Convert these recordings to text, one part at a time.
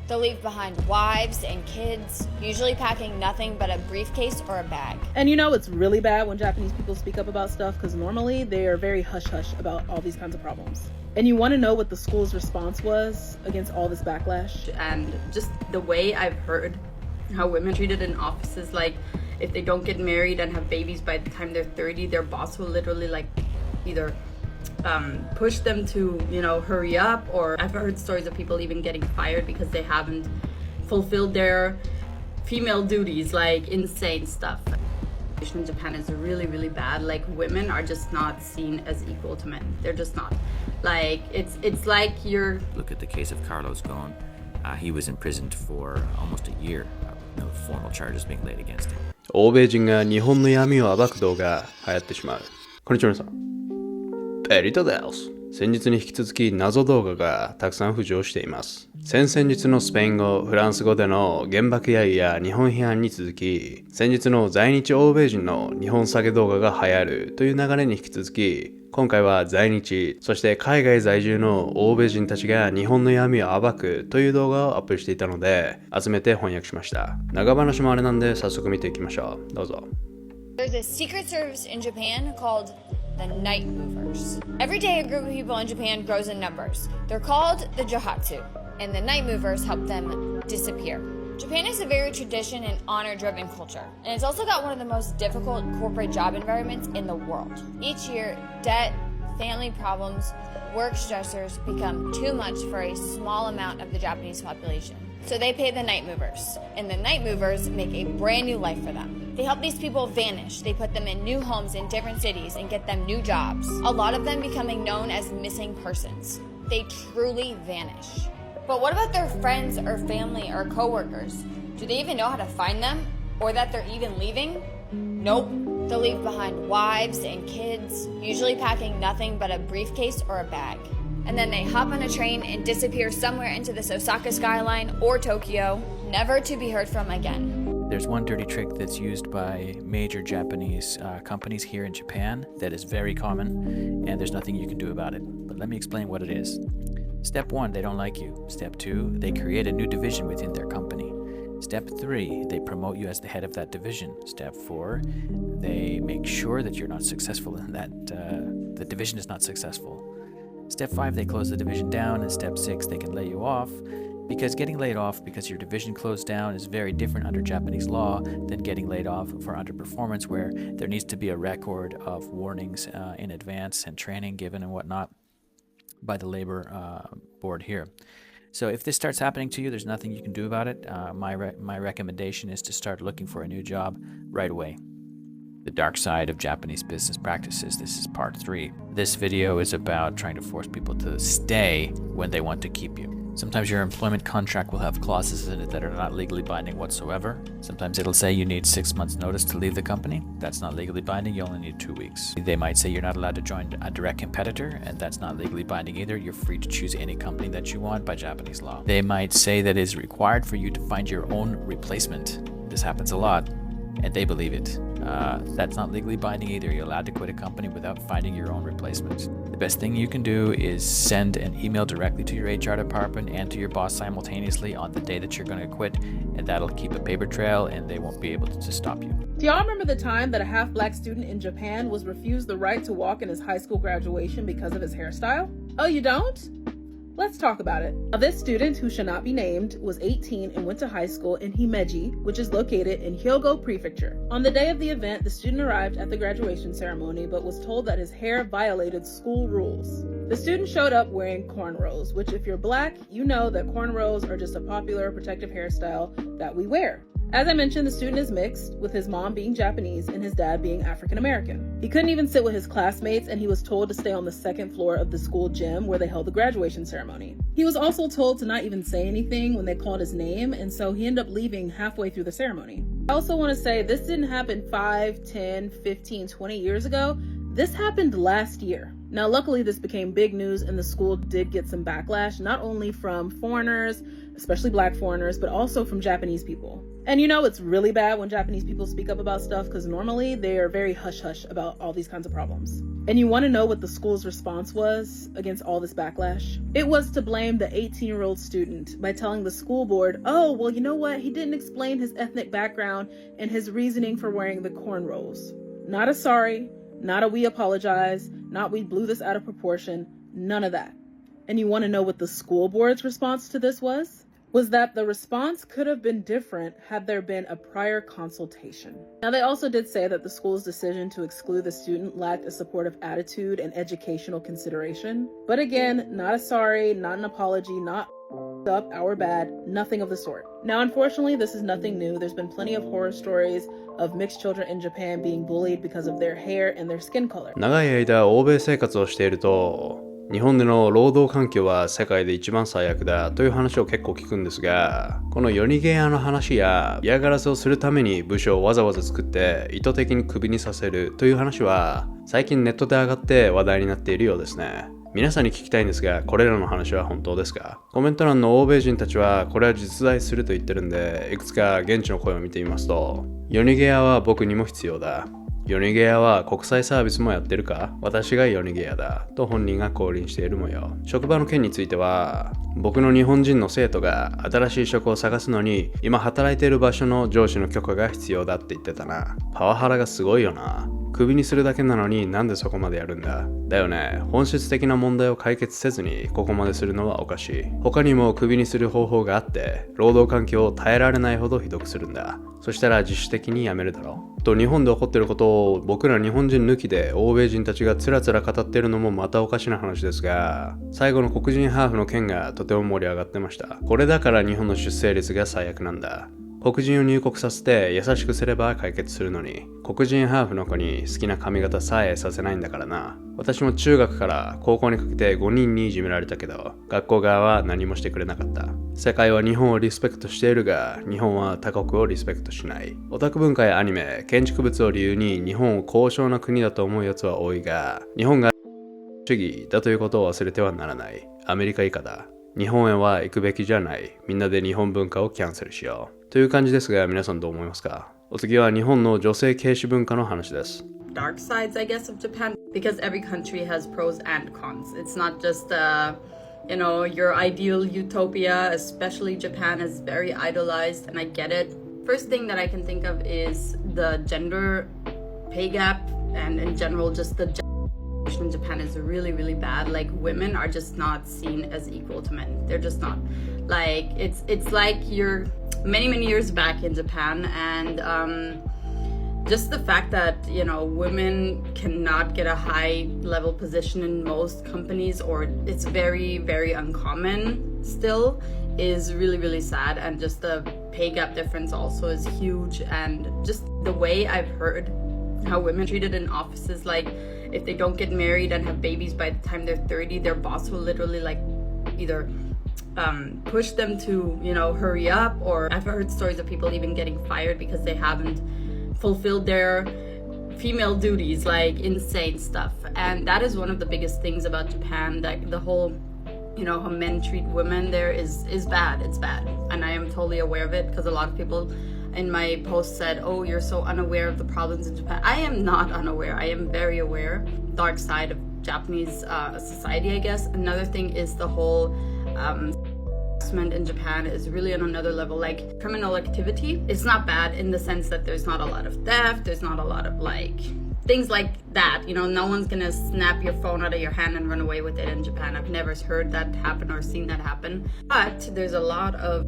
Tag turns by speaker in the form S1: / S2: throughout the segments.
S1: They'll leave behind wives and kids, usually packing nothing but a briefcase or a bag.
S2: And you know it's really bad when Japanese people speak up about stuff because normally they are very hush-hush about all these kinds of problems. And you want to know what the school's response was against all this backlash?
S3: And just the way I've heard how women treated in offices, like if they don't get married and have babies by the time they're 30, their boss will literally like either push them to, you know, hurry up, or I've heard stories of people even getting fired because they haven't fulfilled their female duties, like insane stuff. In Japan is really, really bad. Like women are just not seen as equal to men. They're just not. Like it's like you're...
S4: Look at the case of Carlos Ghosn. He was imprisoned for almost a year. No formal charges being laid against him.
S5: 欧米人が日本の闇を暴く動画が流行ってしまう。こんにちは皆さん。エリタです。先日に引き続き謎動画がたくさん浮上しています。先々日のスペイン語、フランス語での原爆揶揄や日本批判に続き、先日の在日欧米人の日本下げ動画が流行るという流れに引き続き、今回は在日、そして海外在住の欧米人たちが日本の闇を暴くという動画をアップしていたので、集めて翻訳しました。長話もあれなんで早速見ていきましょう。どうぞ。
S1: There's a secret service in Japan called the Night Movers. Every day, a group of people in Japan grows in numbers. They're called the Johatsu, and the Night Movers help them disappear. Japan has a very tradition and honor-driven culture, and it's also got one of the most difficult corporate job environments in the world. Each year, debt, family problems, work stressors become too much for a small amount of the Japanese population. So they pay the Night Movers, and the Night Movers make a brand new life for them. They help these people vanish. They put them in new homes in different cities and get them new jobs. A lot of them becoming known as missing persons. They truly vanish. But what about their friends or family or coworkers? Do they even know how to find them? Or that they're even leaving? Nope. They'll leave behind wives and kids, usually packing nothing but a briefcase or a bag. And then they hop on a train and disappear somewhere into the Osaka skyline or Tokyo, never to be heard from again.
S6: There's one dirty trick that's used by major Japanese companies here in Japan that is very common, and there's nothing you can do about it. But let me explain what it is. Step 1, they don't like you. Step 2, they create a new division within their company. Step 3, they promote you as the head of that division. Step 4, they make sure that you're not successful in that, the division is not successful. Step 5, they close the division down, and step 6, they can lay you off. Because getting laid off because your division closed down is very different under Japanese law than getting laid off for underperformance, where there needs to be a record of warnings in advance and training given and whatnot by the labor board here. So if this starts happening to you, there's nothing you can do about it. My recommendation is to start looking for a new job right away. The dark side of Japanese business practices. This is part 3. This video is about trying to force people to stay when they want to keep you. Sometimes your employment contract will have clauses in it that are not legally binding whatsoever. Sometimes it'll say you need 6 months notice to leave the company. That's not legally binding, you only need 2 weeks. They might say you're not allowed to join a direct competitor, and that's not legally binding either. You're free to choose any company that you want by Japanese law. They might say that it's required for you to find your own replacement. This happens a lot, and they believe it. That's not legally binding either. You're allowed to quit a company without finding your own replacement. The best thing you can do is send an email directly to your HR department and to your boss simultaneously on the day that you're going to quit, and that'll keep a paper trail and they won't be able to stop you.
S2: Do y'all remember the time that a half-black student in Japan was refused the right to walk in his high school graduation because of his hairstyle? Oh, you don't? Let's talk about it. Now, this student, who shall not be named, was 18 and went to high school in Himeji, which is located in Hyogo Prefecture. On the day of the event, the student arrived at the graduation ceremony but was told that his hair violated school rules. The student showed up wearing cornrows, which if you're black, you know that cornrows are just a popular protective hairstyle that we wear. As I mentioned, the student is mixed, with his mom being Japanese and his dad being African American. He couldn't even sit with his classmates, and he was told to stay on the second floor of the school gym where they held the graduation ceremony. He was also told to not even say anything when they called his name, and so he ended up leaving halfway through the ceremony. I also want to say this didn't happen 5, 10, 15, 20 years ago. This happened last year. Now, luckily, this became big news and the school did get some backlash, not only from foreigners, especially black foreigners, but also from Japanese people. And you know, it's really bad when Japanese people speak up about stuff because normally they are very hush-hush about all these kinds of problems. And you want to know what the school's response was against all this backlash? It was to blame the 18-year-old student by telling the school board, oh, well, you know what? He didn't explain his ethnic background and his reasoning for wearing the cornrows. Not a sorry, not a we apologize, not we blew this out of proportion, none of that. And you want to know what the school board's response to this was? Was that the response could have been different had there been a prior consultation. Now, they also did say that the school's decision to exclude the student lacked a supportive attitude and educational consideration. But again, not a sorry, not an apology, not up, our bad, nothing of the sort. Now, unfortunately, this is nothing new. There's been plenty of horror stories of mixed children in Japan being bullied because of their hair and their skin color.
S5: 長い間欧米生活をしていると、日本での労働環境は世界で一番最悪だという話を結構聞くんですが、この夜逃げ屋の話や嫌がらせをするために部署をわざわざ作って意図的にクビにさせるという話は最近ネットで上がって話題になっているようですね。皆さんに聞きたいんですが、これらの話は本当ですか？コメント欄の欧米人たちはこれは実在すると言ってるんで、いくつか現地の声を見てみますと、夜逃げ屋は僕にも必要だ。夜逃げ屋は国際サービスもやってるか？私が夜逃げ屋だと本人が降臨している模様。職場の件については、僕の日本人の生徒が新しい職を探すのに今働いている場所の上司の許可が必要だって言ってたな。パワハラがすごいよな。クビにするだけなのになんでそこまでやるんだ。だよね。本質的な問題を解決せずにここまでするのはおかしい。他にもクビにする方法があって労働環境を耐えられないほどひどくするんだ。そしたら自主的に辞めるだろう。と日本で起こっていることを僕ら日本人抜きで欧米人たちがつらつら語っているのもまたおかしな話ですが、最後の黒人ハーフの件がとても盛り上がってました。これだから日本の出生率が最悪なんだ。黒人を入国させて優しくすれば解決するのに、黒人ハーフの子に好きな髪型さえさせないんだからな。私も中学から高校にかけて5人にいじめられたけど、学校側は何もしてくれなかった。世界は日本をリスペクトしているが、日本は他国をリスペクトしない。オタク文化やアニメ、建築物を理由に日本を高尚な国だと思うやつは多いが、日本が主義だということを忘れてはならない。アメリカ以下だ。日本へは行くべきじゃない。みんなで日本文化をキャンセルしよう。という感じですが、皆さんどう思いますか？お次は日本の女性軽視文化の話です。
S3: Dark sides, I guess, of Japan, because every country has pros and cons. It's not just, your ideal utopia, especially Japan is very idolized, and I get it. First thing that I can think of is the gender pay gap, and in general, just the in Japan is really, really bad. Like, women are just not seen as equal to men. They're just not. Like, it's like you're many years back in Japan, and just the fact that women cannot get a high level position in most companies, or it's very, very uncommon still, is really, really sad. And just the pay gap difference also is huge. And just the way I've heard how women are treated in offices, like if they don't get married and have babies by the time they're 30, their boss will literally like either push them to hurry up, or I've heard stories of people even getting fired because they haven't fulfilled their female duties, like insane stuff. And that is one of the biggest things about Japan, that the whole how men treat women there is bad. It's bad, and I am totally aware of it, because a lot of people in my post said, oh, you're so unaware of the problems in Japan. I am not unaware. I am very aware. Dark side of Japanese society, I guess. Another thing is the whole harassment in Japan is really on another level. Like, criminal activity, it's not bad in the sense that there's not a lot of theft, there's not a lot of like things like that. No one's gonna snap your phone out of your hand and run away with it in Japan. I've never heard that happen or seen that happen. But there's a lot of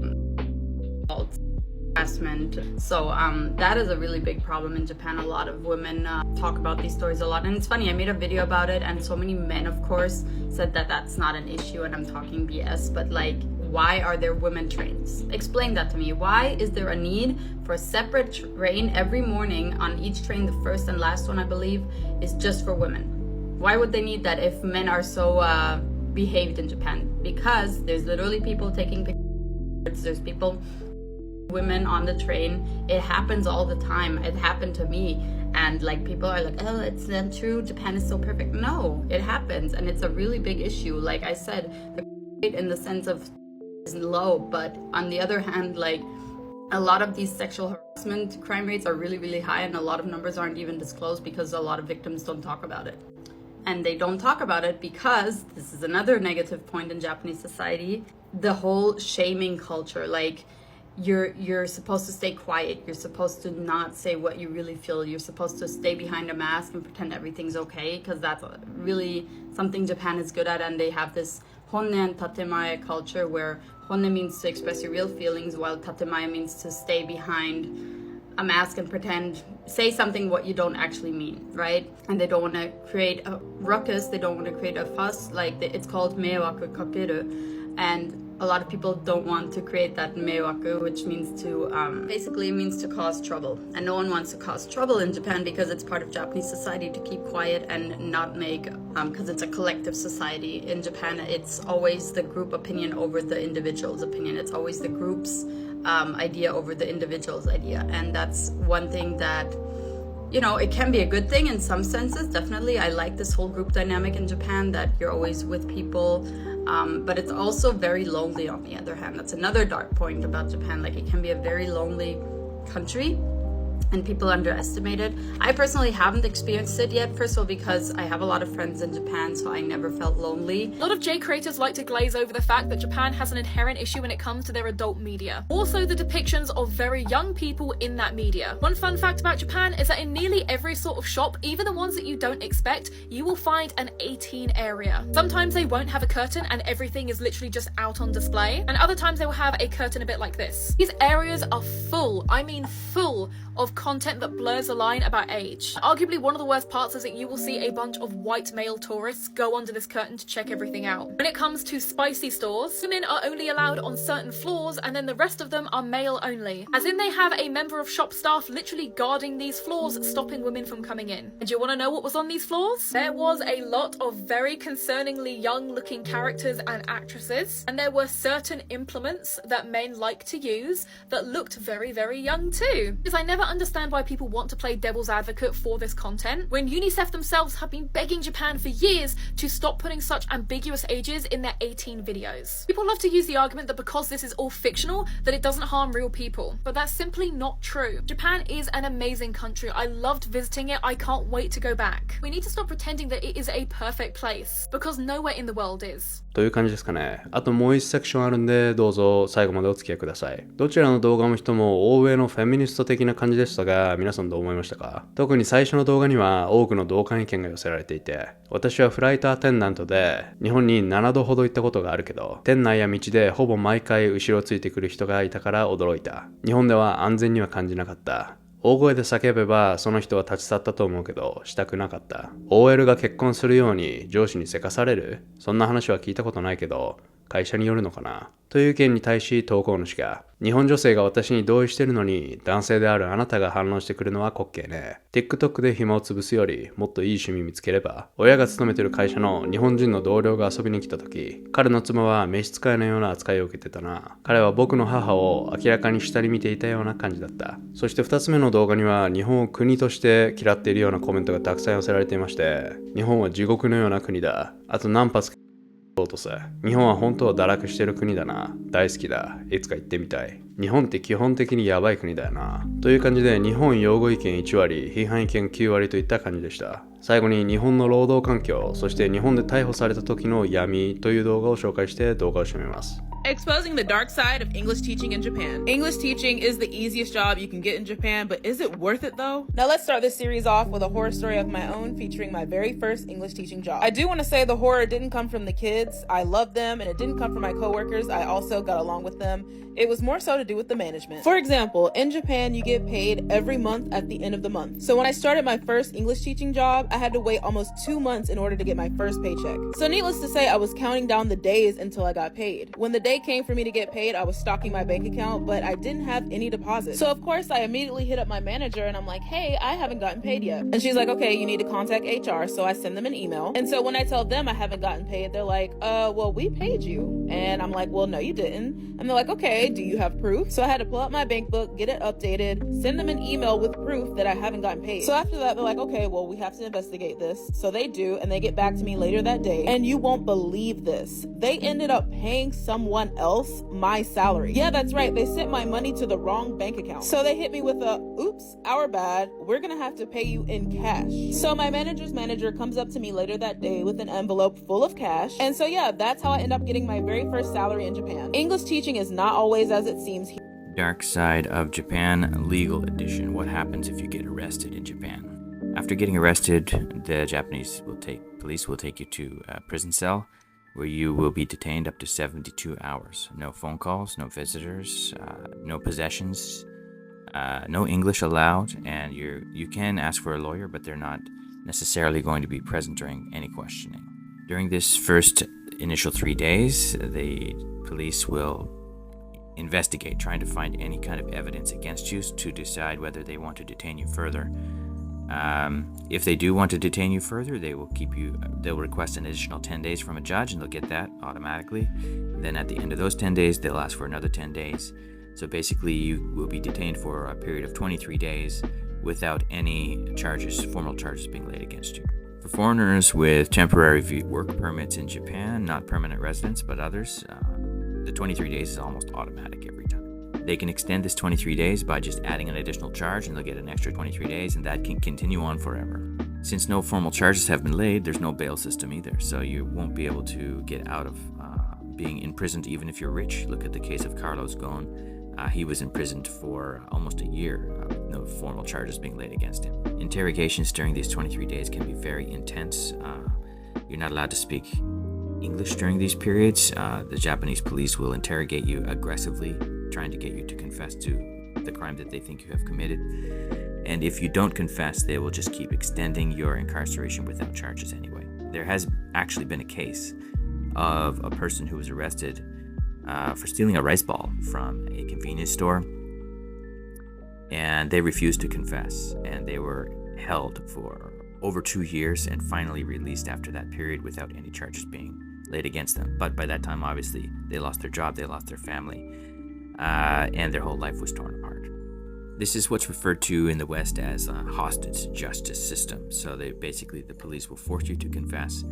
S3: harassment. So that is a really big problem in Japan. A lot of women talk about these stories a lot, and it's funny, I made a video about it, and so many men, of course, said that that's not an issue and I'm talking BS. But like, why are there women trains? Explain that to me. Why is there a need for a separate train every morning? On each train, the first and last one, I believe, is just for women. Why would they need that if men are so behaved in Japan? Because there's literally people taking pictures, there's people women on the train. It happens all the time. It happened to me. And like people are like, oh, it's not true. Japan is so perfect. No, it happens. And it's a really big issue. Like I said, the rate in the sense of is low. But on the other hand, like a lot of these sexual harassment crime rates are really, really high. And a lot of numbers aren't even disclosed because a lot of victims don't talk about it. And they don't talk about it because this is another negative point in Japanese society, the whole shaming culture. Like you're supposed to stay quiet. You're supposed to not say what you really feel. You're supposed to stay behind a mask and pretend everything's okay, because that's really something Japan is good at. And they have this honne and tatemae culture where honne means to express your real feelings, while tatemae means to stay behind a mask and pretend, say something what you don't actually mean, right? And they don't want to create a ruckus. They don't want to create a fuss. Like it's called meiwaku kakeru. And a lot of people don't want to create that meiwaku, which means to, basically means to cause trouble. And no one wants to cause trouble in Japan because it's part of Japanese society to keep quiet and not make, because it's a collective society. In Japan, it's always the group opinion over the individual's opinion. It's always the group's idea over the individual's idea. And that's one thing that, you know, it can be a good thing in some senses, definitely. I like this whole group dynamic in Japan, that you're always with people, but it's also very lonely on the other hand. That's another dark point about Japan. Like, it can be a very lonely country and people underestimate it. I personally haven't experienced it yet, first of all because I have a lot of friends in Japan, so I never felt lonely.
S7: A lot of J creators like to glaze over the fact that Japan has an inherent issue when it comes to their adult media. Also, the depictions of very young people in that media. One fun fact about Japan is that in nearly every sort of shop, even the ones that you don't expect, you will find an 18 area. Sometimes they won't have a curtain and everything is literally just out on display, and other times they will have a curtain a bit like this. These areas are full, I mean full, of content that blurs the line about age. Arguably one of the worst parts is that you will see a bunch of white male tourists go under this curtain to check everything out. When it comes to spicy stores, women are only allowed on certain floors and then the rest of them are male only. As in they have a member of shop staff literally guarding these floors, stopping women from coming in. And do you want to know what was on these floors? There was a lot of very concerningly young looking characters and actresses, and there were certain implements that men like to use that looked very, very young too. Because I never understand why people want to play devil's advocate for this content when UNICEF themselves have been begging Japan for years to stop putting such ambiguous ages in their 18 videos. People love to use the argument that because this is all fictional, that it doesn't harm real people, but that's simply not true. Japan is an amazing country. I loved visiting it. I can't wait to go back. We need to stop pretending that it is a perfect place, because nowhere in the world is.
S5: という感じですかね。あともう一セクションあるんで、どうぞ最後までお付き合いください。どちらの動画も人も欧米のフェミニスト的な感じでしたが、皆さんどう思いましたか？特に最初の動画には多くの同感意見が寄せられていて、私はフライトアテンダントで日本に7度ほど行ったことがあるけど、店内や道でほぼ毎回後ろついてくる人がいたから驚いた。日本では安全には感じなかった。大声で叫べばその人は立ち去ったと思うけどしたくなかった。 OL が結婚するように上司にせかされる？そんな話は聞いたことないけど会社によるのかなという意見に対し投稿主が、日本女性が私に同意してるのに男性であるあなたが反論してくるのは滑稽ね。 TikTok で暇を潰すよりもっといい趣味見つければ。親が勤めてる会社の日本人の同僚が遊びに来た時、彼の妻は召使いのような扱いを受けてたな。彼は僕の母を明らかに下に見ていたような感じだった。そして2つ目の動画には日本を国として嫌っているようなコメントがたくさん寄せられていまして、日本は地獄のような国だ。あと何発とさ、日本は本当は堕落してる国だな。大好きだ。いつか行ってみたい。日本って基本的にやばい国だよな。という感じで日本擁護意見1割、批判意見9割といった感じでした。最後に日本の労働環境、そして日本で逮捕された時の闇という動画を紹介して動画を締めます。
S2: Exposing the dark side of English teaching in Japan. English teaching is the easiest job you can get in Japan, but is it worth it though? Now let's start this series off with a horror story of my own featuring my very first English teaching job. I do want to say the horror didn't come from the kids. I loved them, and it didn't come from my coworkers. I also got along with them. It was more so to do with the management. For example, in Japan, you get paid every month at the end of the month. So when I started my first English teaching job, I had to wait almost 2 months in order to get my first paycheck. So needless to say, I was counting down the days until I got paid. When the day day came for me to get paid, I was stocking my bank account, but I didn't have any deposits. So of course I immediately hit up my manager and I'm like, hey, I haven't gotten paid yet. And she's like, okay, you need to contact HR. So I send them an email. And so when I tell them I haven't gotten paid, they're like, well, we paid you. And I'm like, well, no, you didn't. And they're like, okay, do you have proof? So I had to pull out my bank book, get it updated, send them an email with proof that I haven't gotten paid. So after that, they're like, okay, well, we have to investigate this. So they do, and they get back to me later that day. And you won't believe this. They ended up paying someone else my salary. Yeah, that's right. They sent my money to the wrong bank account. So they hit me with a, oops, our bad. We're gonna have to pay you in cash. So my manager's manager comes up to me later that day with an envelope full of cash. And so yeah, that's how I end up getting my very first salary in Japan. English teaching is not always as it seems.
S4: Dark Side of Japan Legal Edition. What happens if you get arrested in Japan? After getting arrested, the Japanese police will take you to a prison cell where you will be detained up to 72 hours. No phone calls, no visitors, no possessions, no English allowed, and you can ask for a lawyer, but they're not necessarily going to be present during any questioning. During this first initial 3 days, the police will investigate, trying to find any kind of evidence against you to decide whether they want to detain you further. If they do want to detain you further, they'll request an additional 10 days from a judge, and they'll get that automatically. Then at the end of those 10 days, they'll ask for another 10 days. So basically, you will be detained for a period of 23 days without any formal charges being laid against you. For foreigners with temporary work permits in Japan, not permanent residents, but others, the 23 days is almost automatic every time. They can extend this 23 days by just adding an additional charge, and they'll get an extra 23 days, and that can continue on forever. Since no formal charges have been laid, there's no bail system either, so you won't be able to get out of being imprisoned even if you're rich. Look at the case of Carlos Ghosn. He was imprisoned for almost a year, no formal charges being laid against him. Interrogations during these 23 days can be very intense. You're not allowed to speak English during these periods. The Japanese police will interrogate you aggressively, trying to get you to confess to the crime that they think you have committed. And if you don't confess, they will just keep extending your incarceration without charges anyway. There has actually been a case of a person who was arrested for stealing a rice ball from a convenience store, and they refused to confess, and they were held for over 2 years and finally released after that period without any charges being laid against them. But by that time, obviously, they lost their job, they lost their family, and their whole life was torn apart. This is what's referred to in the West as a hostage justice system. So the police will force you to confess,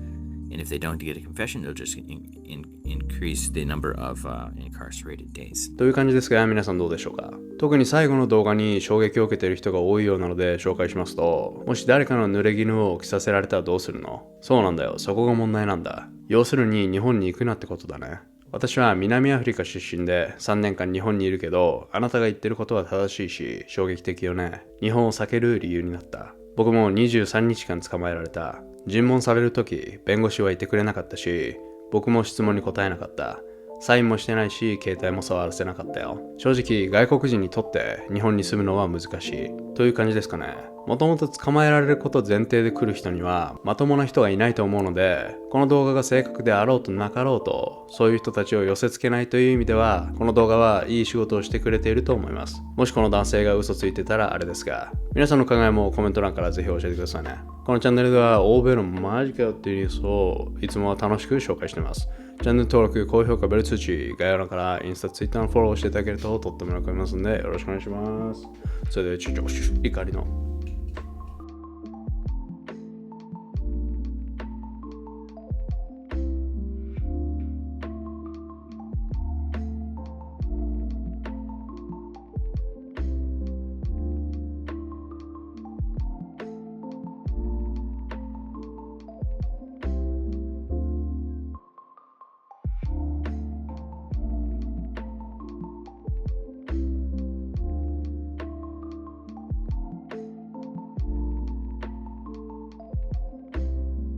S4: and if they don't get a confession, they'll just increase the number of incarcerated days.
S5: という感じですが、皆さんどうでしょうか。特に最後の動画に衝撃を受けている人が多いようなので紹介しますと、もし誰かの濡れ衣を着させられたらどうするの？そうなんだよ、そこが問題なんだ。要するに日本に行くなってことだね。私は南アフリカ出身で3年間日本にいるけど、あなたが言ってることは正しいし、衝撃的よね。日本を避ける理由になった。僕も23日間捕まえられた。尋問されるとき、弁護士はいてくれなかったし、僕も質問に答えなかった。サインもしてないし、携帯も触らせなかったよ。正直、外国人にとって日本に住むのは難しい。という感じですかね。もともと捕まえられること前提で来る人には、まともな人がいないと思うので、この動画が正確であろうとなかろうと、そういう人たちを寄せ付けないという意味では、この動画はいい仕事をしてくれていると思います。もしこの男性が嘘ついてたらあれですが、皆さんの考えもコメント欄からぜひ教えてくださいね。このチャンネルでは、欧米のマジかよっていうニュースをいつもは楽しく紹介しています。チャンネル登録、高評価、ベル通知、概要欄からインスタ、ツイッターのフォローをしていただけるととっても喜びますので、よろしくお願いします。それでは、怒りの